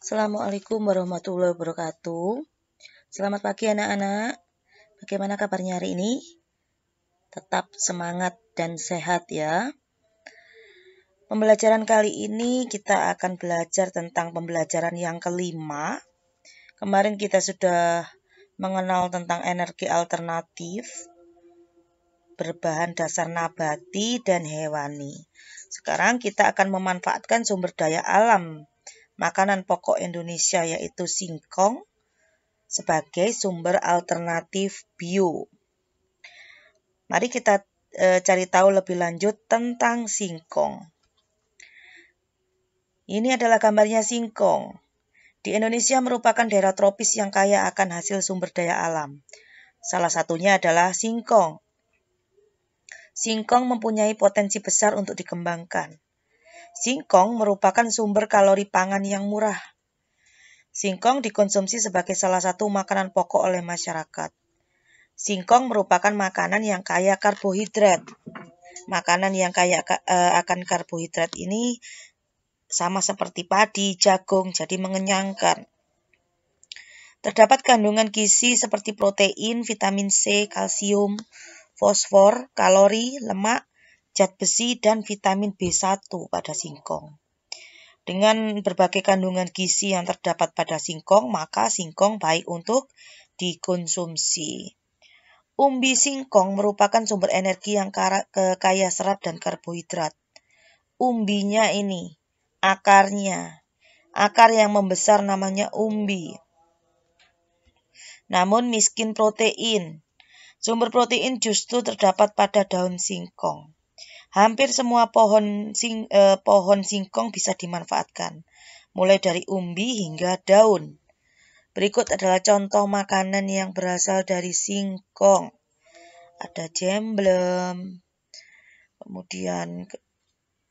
Assalamualaikum warahmatullahi wabarakatuh. Selamat pagi anak-anak. Bagaimana kabarnya hari ini? Tetap semangat dan sehat ya. Pembelajaran kali ini kita akan belajar tentang pembelajaran yang kelima. Kemarin kita sudah mengenal tentang energi alternatif berbahan dasar nabati dan hewani. Sekarang kita akan memanfaatkan sumber daya alam makanan pokok Indonesia yaitu singkong sebagai sumber alternatif bio. Mari kita cari tahu lebih lanjut tentang singkong. Ini adalah gambarnya singkong. Di Indonesia merupakan daerah tropis yang kaya akan hasil sumber daya alam. Salah satunya adalah singkong. Singkong mempunyai potensi besar untuk dikembangkan. Singkong merupakan sumber kalori pangan yang murah. Singkong dikonsumsi sebagai salah satu makanan pokok oleh masyarakat. Singkong merupakan makanan yang kaya karbohidrat. Makanan yang kaya akan karbohidrat ini sama seperti padi, jagung, jadi mengenyangkan. Terdapat kandungan gizi seperti protein, vitamin C, kalsium, fosfor, kalori, lemak, zat besi, dan vitamin B1 pada singkong. Dengan berbagai kandungan gizi yang terdapat pada singkong, maka singkong baik untuk dikonsumsi. Umbi singkong merupakan sumber energi yang kaya serat dan karbohidrat. Umbinya ini, akarnya, akar yang membesar namanya umbi. Namun miskin protein. Sumber protein justru terdapat pada daun singkong. Hampir semua pohon singkong bisa dimanfaatkan, mulai dari umbi hingga daun. Berikut adalah contoh makanan yang berasal dari singkong. Ada jemblem, kemudian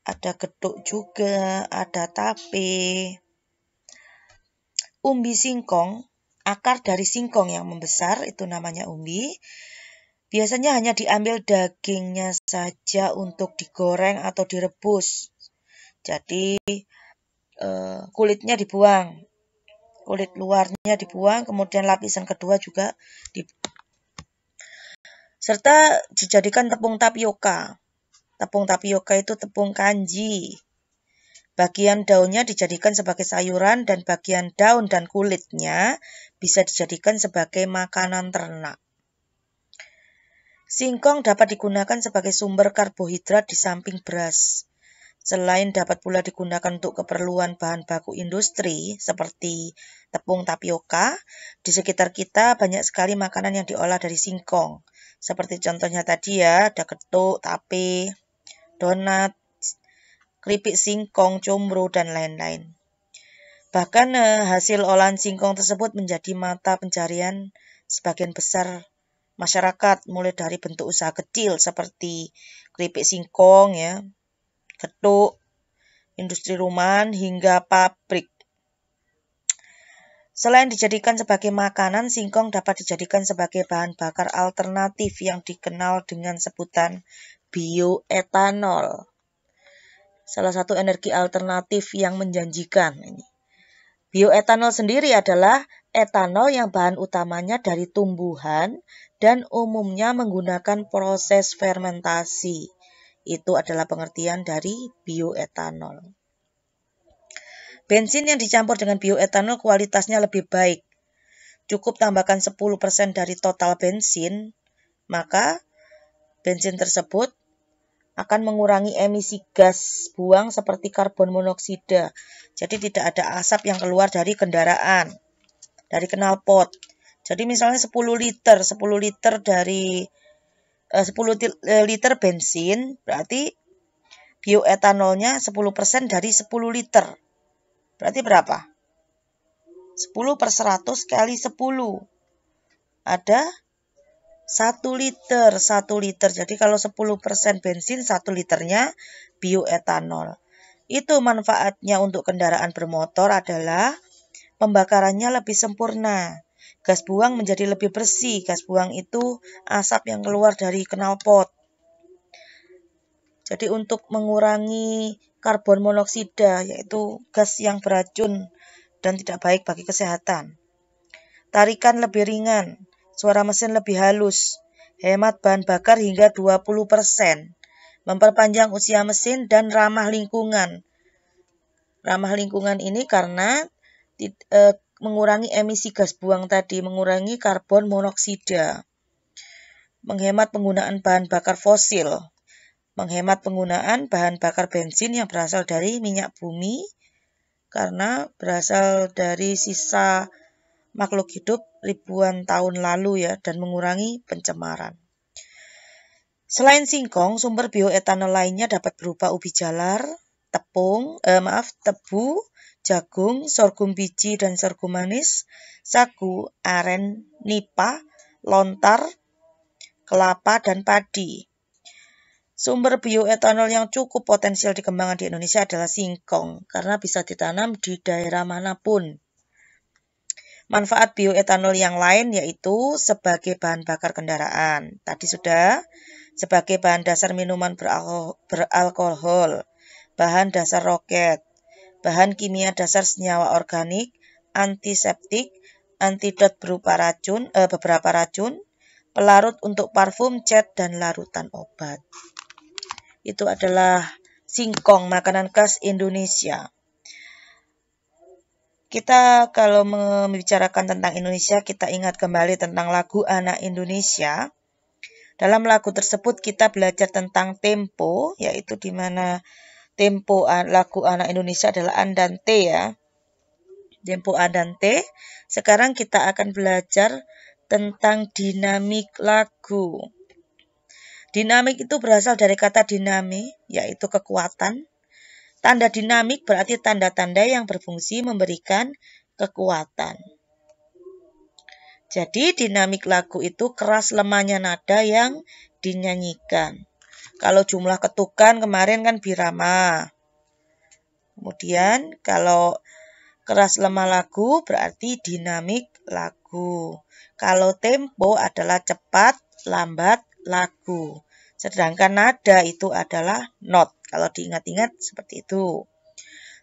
ada getuk juga, ada tape. Umbi singkong, akar dari singkong yang membesar, itu namanya umbi. Biasanya hanya diambil dagingnya saja untuk digoreng atau direbus. Jadi kulitnya dibuang, kulit luarnya dibuang, kemudian lapisan kedua juga dibuang. Serta dijadikan tepung tapioka. Tepung tapioka itu tepung kanji. Bagian daunnya dijadikan sebagai sayuran dan bagian daun dan kulitnya bisa dijadikan sebagai makanan ternak. Singkong dapat digunakan sebagai sumber karbohidrat di samping beras. Selain dapat pula digunakan untuk keperluan bahan baku industri seperti tepung tapioka, di sekitar kita banyak sekali makanan yang diolah dari singkong. Seperti contohnya tadi ya, ada getuk, tape, donat, keripik singkong, combro, dan lain-lain. Bahkan hasil olahan singkong tersebut menjadi mata pencarian sebagian besar masyarakat, mulai dari bentuk usaha kecil seperti keripik singkong, ya, getuk, industri rumahan, hingga pabrik. Selain dijadikan sebagai makanan, singkong dapat dijadikan sebagai bahan bakar alternatif yang dikenal dengan sebutan bioetanol. Salah satu energi alternatif yang menjanjikan ini. Bioetanol sendiri adalah etanol yang bahan utamanya dari tumbuhan dan umumnya menggunakan proses fermentasi. Itu adalah pengertian dari bioetanol. Bensin yang dicampur dengan bioetanol kualitasnya lebih baik. Cukup tambahkan 10% dari total bensin, maka bensin tersebut akan mengurangi emisi gas buang seperti karbon monoksida. Jadi tidak ada asap yang keluar dari kendaraan, dari knalpot. Jadi misalnya 10 liter dari 10 liter bensin, berarti bioetanolnya 10% dari 10 liter. Berarti berapa? 10 per 100 kali 10. Ada 1 liter. Jadi kalau 10% bensin, 1 liternya bioetanol. Itu manfaatnya untuk kendaraan bermotor adalah pembakarannya lebih sempurna. Gas buang menjadi lebih bersih. Gas buang itu asap yang keluar dari knalpot. Jadi untuk mengurangi karbon monoksida, yaitu gas yang beracun dan tidak baik bagi kesehatan. Tarikan lebih ringan, suara mesin lebih halus, hemat bahan bakar hingga 20%, memperpanjang usia mesin dan ramah lingkungan. Ramah lingkungan ini karena mengurangi emisi gas buang tadi, mengurangi karbon monoksida, menghemat penggunaan bahan bakar fosil, menghemat penggunaan bahan bakar bensin yang berasal dari minyak bumi karena berasal dari sisa makhluk hidup ribuan tahun lalu ya, dan mengurangi pencemaran. Selain singkong, sumber bioetanol lainnya dapat berupa ubi jalar, tebu, jagung, sorghum biji dan sorghum manis, sagu, aren, nipah, lontar, kelapa, dan padi. Sumber bioetanol yang cukup potensial dikembangkan di Indonesia adalah singkong, karena bisa ditanam di daerah manapun. Manfaat bioetanol yang lain yaitu sebagai bahan bakar kendaraan. Tadi sudah, sebagai bahan dasar minuman beralkohol, bahan dasar roket, bahan kimia dasar senyawa organik, antiseptik, antidot berupa beberapa racun, pelarut untuk parfum, cat, dan larutan obat. Itu adalah singkong, makanan khas Indonesia. Kita kalau membicarakan tentang Indonesia, kita ingat kembali tentang lagu Anak Indonesia. Dalam lagu tersebut kita belajar tentang tempo, yaitu di mana tempo lagu Anak Indonesia adalah andante ya. Tempo andante. Sekarang kita akan belajar tentang dinamik lagu. Dinamik itu berasal dari kata dinami, yaitu kekuatan. Tanda dinamik berarti tanda-tanda yang berfungsi memberikan kekuatan. Jadi dinamik lagu itu keras lemahnya nada yang dinyanyikan. Kalau jumlah ketukan kemarin kan birama. Kemudian kalau keras lemah lagu berarti dinamik lagu. Kalau tempo adalah cepat lambat lagu. Sedangkan nada itu adalah not. Kalau diingat-ingat seperti itu.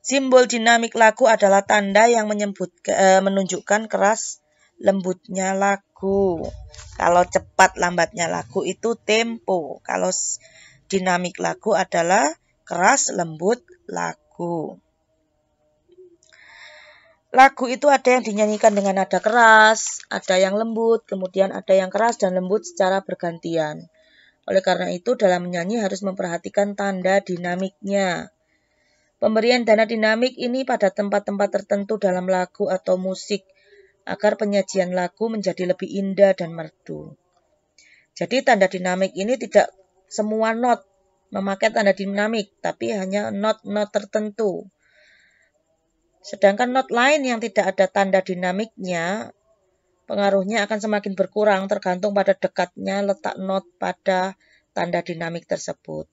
Simbol dinamik lagu adalah tanda yang menunjukkan keras lembutnya lagu. Kalau cepat lambatnya lagu itu tempo. Kalau dinamik lagu adalah keras lembut lagu. Lagu itu ada yang dinyanyikan dengan nada keras, ada yang lembut, kemudian ada yang keras dan lembut secara bergantian. Oleh karena itu, dalam menyanyi harus memperhatikan tanda dinamiknya. Pemberian dana dinamik ini pada tempat-tempat tertentu dalam lagu atau musik, agar penyajian lagu menjadi lebih indah dan merdu. Jadi tanda dinamik ini tidak semua not memakai tanda dinamik, tapi hanya not-not tertentu. Sedangkan not lain yang tidak ada tanda dinamiknya, pengaruhnya akan semakin berkurang tergantung pada dekatnya letak not pada tanda dinamik tersebut.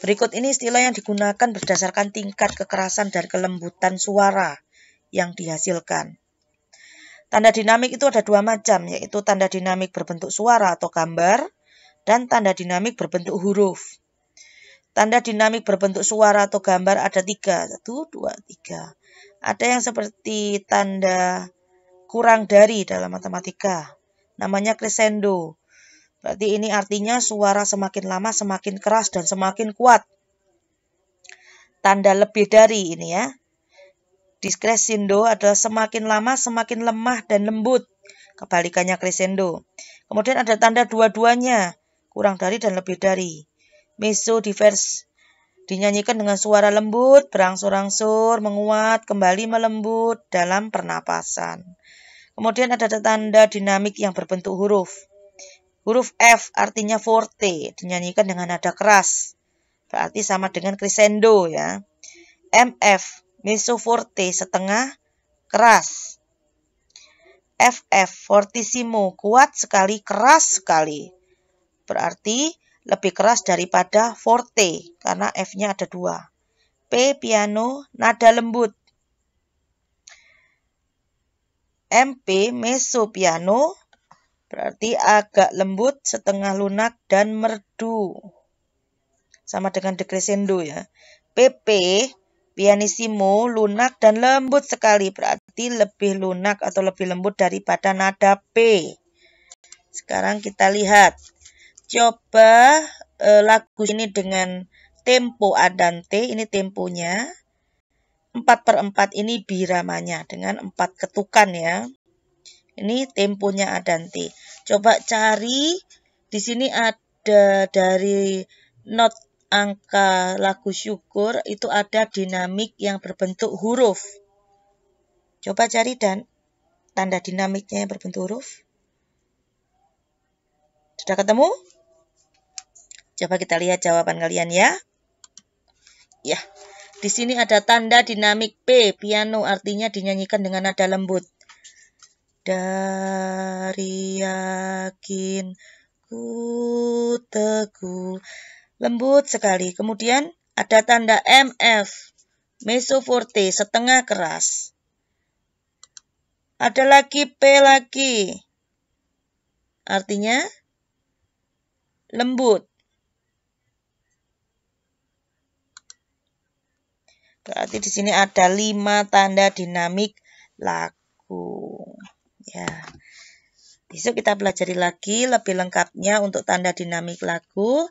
Berikut ini istilah yang digunakan berdasarkan tingkat kekerasan dan kelembutan suara yang dihasilkan. Tanda dinamik itu ada dua macam, yaitu tanda dinamik berbentuk suara atau gambar dan tanda dinamik berbentuk huruf. Tanda dinamik berbentuk suara atau gambar ada 3. 1, 2, 3. Ada yang seperti tanda kurang dari dalam matematika. Namanya crescendo. Berarti ini artinya suara semakin lama semakin keras dan semakin kuat. Tanda lebih dari ini ya. Discrescendo adalah semakin lama semakin lemah dan lembut. Kebalikannya crescendo. Kemudian ada tanda dua-duanya. Kurang dari dan lebih dari. Mezzo divers. Dinyanyikan dengan suara lembut, berangsur-angsur, menguat, kembali melembut dalam pernapasan. Kemudian ada tanda dinamik yang berbentuk huruf. Huruf F artinya forte, dinyanyikan dengan nada keras. Berarti sama dengan crescendo ya. MF, mezzo forte, setengah keras. FF, fortissimo, kuat sekali, keras sekali. Berarti lebih keras daripada forte, karena F-nya ada 2. P, piano, nada lembut. MP, mezzo piano, berarti agak lembut, setengah lunak, dan merdu. Sama dengan decrescendo ya. PP, Pianissimo lunak dan lembut sekali, berarti lebih lunak atau lebih lembut daripada nada P. Sekarang kita lihat. Coba lagu ini dengan tempo andante, ini temponya. 4/4 ini biramanya dengan 4 ketukan ya. Ini temponya andante. Coba cari, di sini ada dari not angka lagu syukur itu ada dinamik yang berbentuk huruf. Coba cari dan tanda dinamiknya yang berbentuk huruf. Sudah ketemu? Coba kita lihat jawaban kalian ya. Ya, di sini ada tanda dinamik P, piano, artinya dinyanyikan dengan nada lembut. Dari yakin ku teguh. Lembut sekali. Kemudian ada tanda MF, mezzo forte, setengah keras. Ada lagi P lagi. Artinya lembut. Berarti di sini ada 5 tanda dinamik lagu. Ya. Besok kita pelajari lagi lebih lengkapnya untuk tanda dinamik lagu.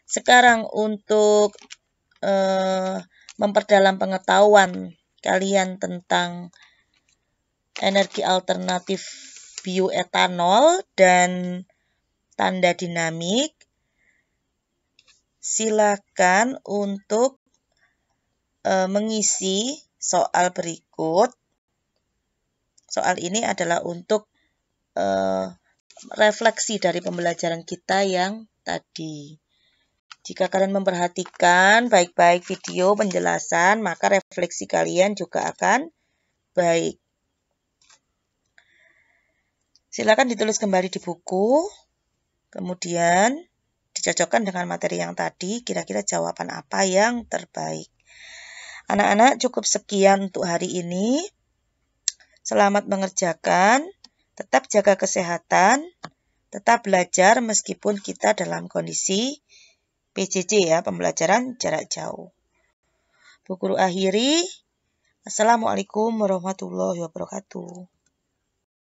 Sekarang untuk memperdalam pengetahuan kalian tentang energi alternatif bioetanol dan tanda dinamik, silakan untuk mengisi soal berikut. Soal ini adalah untuk refleksi dari pembelajaran kita yang tadi. Jika kalian memperhatikan baik-baik video penjelasan, maka refleksi kalian juga akan baik. Silakan ditulis kembali di buku, kemudian dicocokkan dengan materi yang tadi, kira-kira jawaban apa yang terbaik. Anak-anak, cukup sekian untuk hari ini. Selamat mengerjakan, tetap jaga kesehatan, tetap belajar meskipun kita dalam kondisi PJJ ya, pembelajaran jarak jauh. Bu Guru akhiri. Assalamualaikum warahmatullahi wabarakatuh.